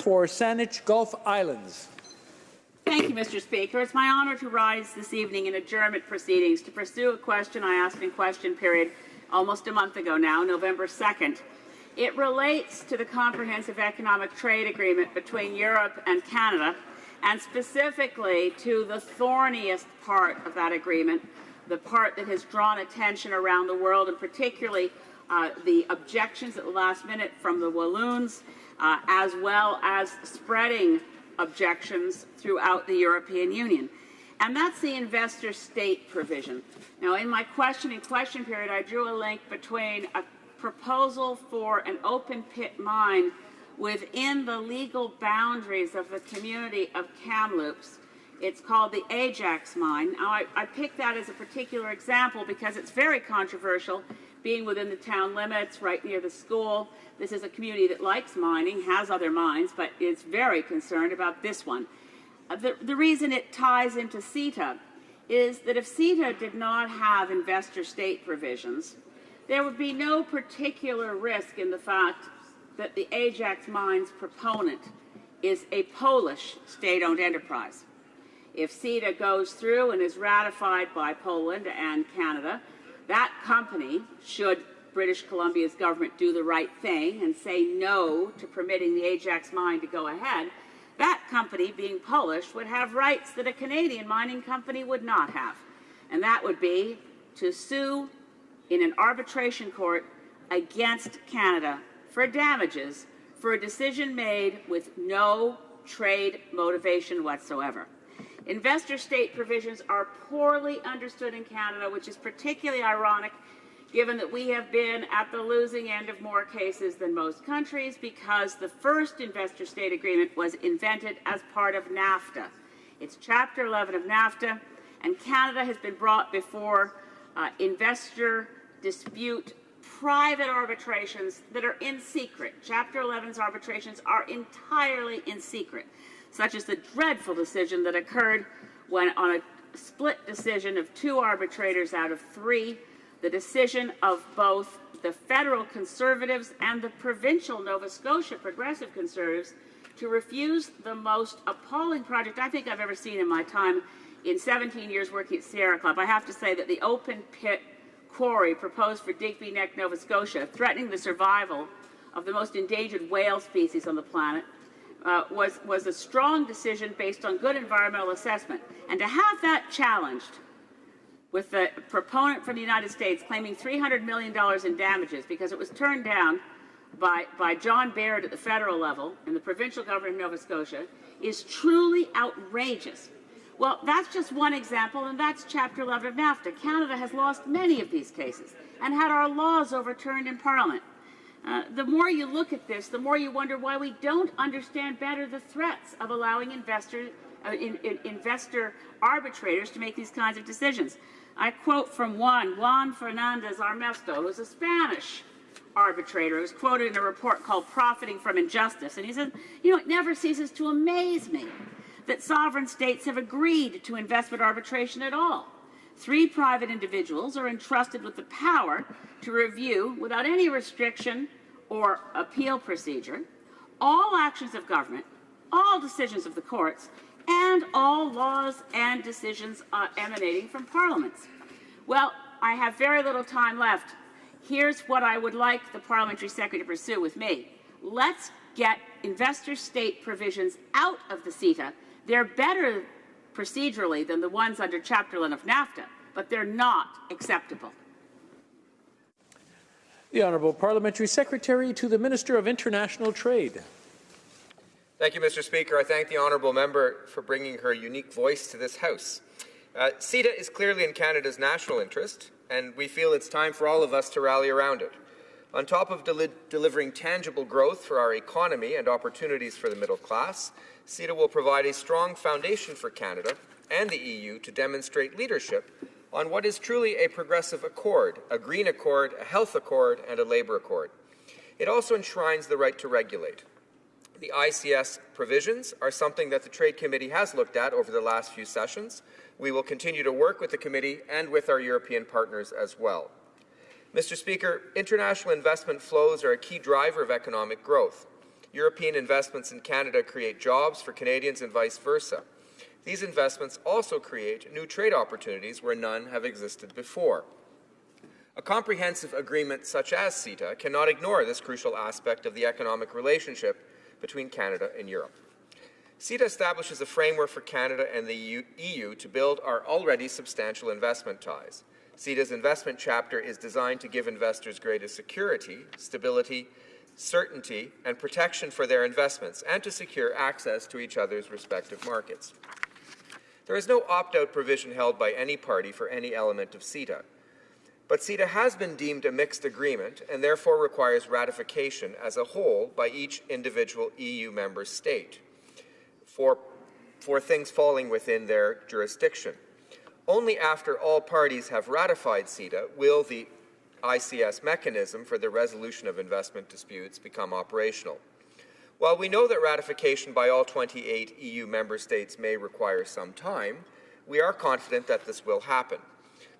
for Saanich Gulf Islands. Thank you, Mr. Speaker. It's my honour to rise this evening in adjournment proceedings to pursue a question I asked in question period almost a month ago now, November 2nd. It relates to the Comprehensive Economic Trade Agreement between Europe and Canada, and specifically to the thorniest part of that agreement, the part that has drawn attention around the world, and particularly the objections at the last minute from the Walloons, as well as spreading objections throughout the European Union. And that's the investor-state provision. Now, in my question period, I drew a link between a proposal for an open-pit mine within the legal boundaries of the community of Kamloops. It's called the Ajax mine. Now, I picked that as a particular example because it's very controversial, being within the town limits, right near the school. This is a community that likes mining, has other mines, but is very concerned about this one. The reason it ties into CETA is that if CETA did not have investor-state provisions, there would be no particular risk in the fact that the Ajax mine's proponent is a Polish state-owned enterprise. If CETA goes through and is ratified by Poland and Canada, that company, should British Columbia's government do the right thing and say no to permitting the Ajax mine to go ahead, that company, being Polish, would have rights that a Canadian mining company would not have. And that would be to sue in an arbitration court against Canada for damages for a decision made with no trade motivation whatsoever. Investor-state provisions are poorly understood in Canada, which is particularly ironic given that we have been at the losing end of more cases than most countries, because the first investor-state agreement was invented as part of NAFTA. It's Chapter 11 of NAFTA, and Canada has been brought before investor dispute private arbitrations that are in secret. Chapter 11's arbitrations are entirely in secret, such as the dreadful decision that occurred when, on a split decision of 2 arbitrators out of 3, the decision of both the federal Conservatives and the provincial Nova Scotia Progressive Conservatives to refuse the most appalling project I think I've ever seen in my time in 17 years working at Sierra Club. I have to say that the open pit quarry proposed for Digby Neck, Nova Scotia, threatening the survival of the most endangered whale species on the planet, was a strong decision based on good environmental assessment. And to have that challenged with the proponent from the United States claiming $300 million in damages because it was turned down by John Baird at the federal level and the provincial government of Nova Scotia, is truly outrageous. Well, that's just one example, and that's Chapter 11 of NAFTA. Canada has lost many of these cases and had our laws overturned in Parliament. The more you look at this, the more you wonder why we don't understand better the threats of allowing investor arbitrators to make these kinds of decisions. I quote from Juan Fernandez Armesto, who's a Spanish arbitrator, who's quoted in a report called Profiting from Injustice. And he said, it never ceases to amaze me that sovereign states have agreed to investment arbitration at all. 3 private individuals are entrusted with the power to review, without any restriction or appeal procedure, all actions of government, all decisions of the courts, and all laws and decisions emanating from parliaments. Well, I have very little time left. Here's what I would like the Parliamentary Secretary to pursue with me. Let's get investor-state provisions out of the CETA. They're better procedurally than the ones under Chapter 11 of NAFTA, but they're not acceptable. The Honourable Parliamentary Secretary to the Minister of International Trade. Thank you, Mr. Speaker. I thank the honourable member for bringing her unique voice to this House. CETA is clearly in Canada's national interest, and we feel it's time for all of us to rally around it. On top of delivering tangible growth for our economy and opportunities for the middle class, CETA will provide a strong foundation for Canada and the EU to demonstrate leadership on what is truly a progressive accord, a green accord, a health accord, and a labour accord. It also enshrines the right to regulate. The ICS provisions are something that the Trade Committee has looked at over the last few sessions. We will continue to work with the Committee and with our European partners as well. Mr. Speaker, international investment flows are a key driver of economic growth. European investments in Canada create jobs for Canadians and vice versa. These investments also create new trade opportunities where none have existed before. A comprehensive agreement such as CETA cannot ignore this crucial aspect of the economic relationship between Canada and Europe. CETA establishes a framework for Canada and the EU to build our already substantial investment ties. CETA's investment chapter is designed to give investors greater security, stability, certainty, and protection for their investments, and to secure access to each other's respective markets. There is no opt-out provision held by any party for any element of CETA. But CETA has been deemed a mixed agreement and therefore requires ratification as a whole by each individual EU member state for things falling within their jurisdiction. Only after all parties have ratified CETA will the ICS mechanism for the resolution of investment disputes become operational. While we know that ratification by all 28 EU member states may require some time, we are confident that this will happen.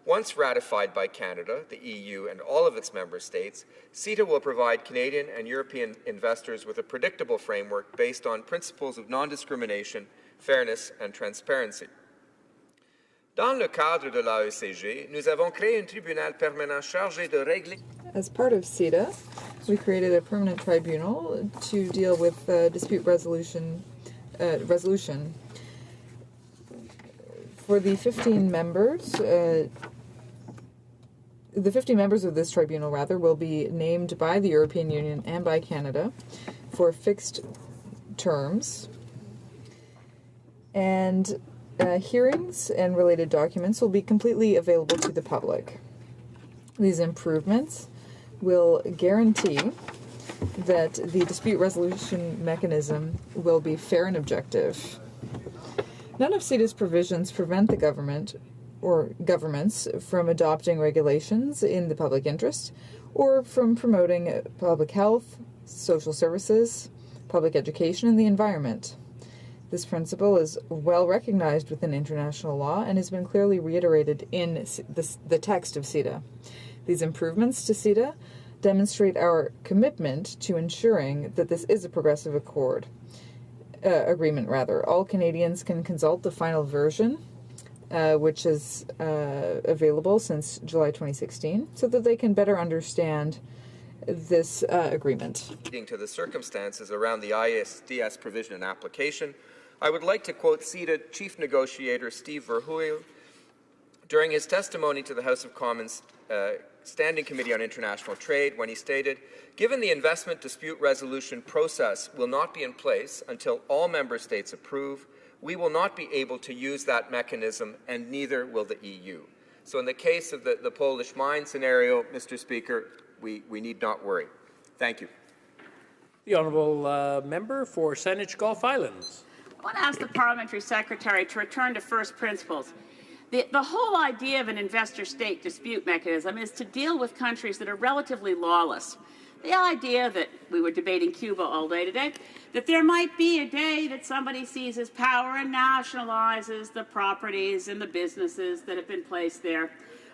Once ratified by Canada, the EU, and all of its member states, CETA will provide Canadian and European investors with a predictable framework based on principles of non-discrimination, fairness, and transparency. Dans le cadre de l'AECG, nous avons créé un tribunal permanent chargé de régler. As part of CETA, we created a permanent tribunal to deal with dispute resolution. For the 15 members, the 50 members of this tribunal, will be named by the European Union and by Canada for fixed terms. And hearings and related documents will be completely available to the public. These improvements will guarantee that the dispute resolution mechanism will be fair and objective. None of CETA's provisions prevent the government or governments from adopting regulations in the public interest or from promoting public health, social services, public education, and the environment. This principle is well recognized within international law and has been clearly reiterated in the text of CETA. These improvements to CETA demonstrate our commitment to ensuring that this is a progressive agreement. All Canadians can consult the final version, which is available since July 2016, so that they can better understand this agreement. To the circumstances around the ISDS provision and application, I would like to quote CETA Chief Negotiator Steve Verheugen during his testimony to the House of Commons Standing Committee on International Trade when he stated, "Given the investment dispute resolution process will not be in place until all member states approve, we will not be able to use that mechanism, and neither will the EU." So in the case of the Polish mine scenario, Mr. Speaker, we need not worry. Thank you. The honourable member for Saanich Gulf Islands. I want to ask the Parliamentary Secretary to return to first principles. The whole idea of an investor-state dispute mechanism is to deal with countries that are relatively lawless. The idea that we were debating Cuba all day today, that there might be a day that somebody seizes power and nationalizes the properties and the businesses that have been placed there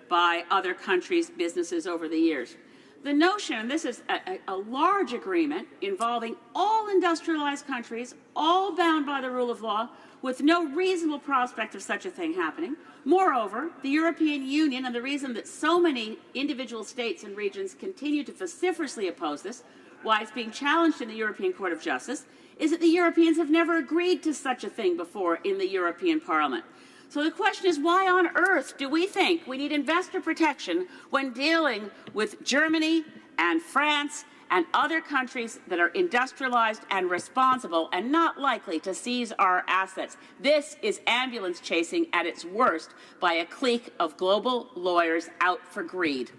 by other countries' businesses over the years. The notion, and this is a large agreement involving all industrialized countries, all bound by the rule of law, with no reasonable prospect of such a thing happening. Moreover, the European Union, and the reason that so many individual states and regions continue to vociferously oppose this, why it's being challenged in the European Court of Justice, is that the Europeans have never agreed to such a thing before in the European Parliament. So the question is, why on earth do we think we need investor protection when dealing with Germany and France and other countries that are industrialized and responsible and not likely to seize our assets? This is ambulance chasing at its worst by a clique of global lawyers out for greed.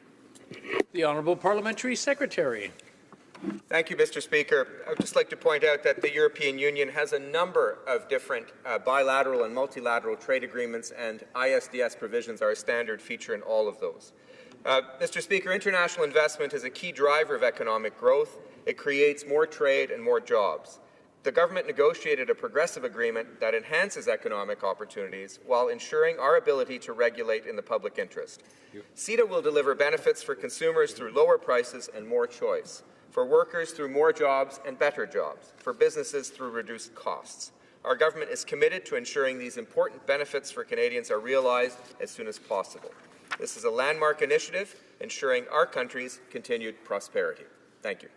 The Honourable Parliamentary Secretary. Thank you, Mr. Speaker. I would just like to point out that the European Union has a number of different bilateral and multilateral trade agreements, and ISDS provisions are a standard feature in all of those. Mr. Speaker, international investment is a key driver of economic growth. It creates more trade and more jobs. The government negotiated a progressive agreement that enhances economic opportunities while ensuring our ability to regulate in the public interest. CETA will deliver benefits for consumers through lower prices and more choice. for workers through more jobs and better jobs, for businesses through reduced costs. Our government is committed to ensuring these important benefits for Canadians are realized as soon as possible. This is a landmark initiative ensuring our country's continued prosperity. Thank you.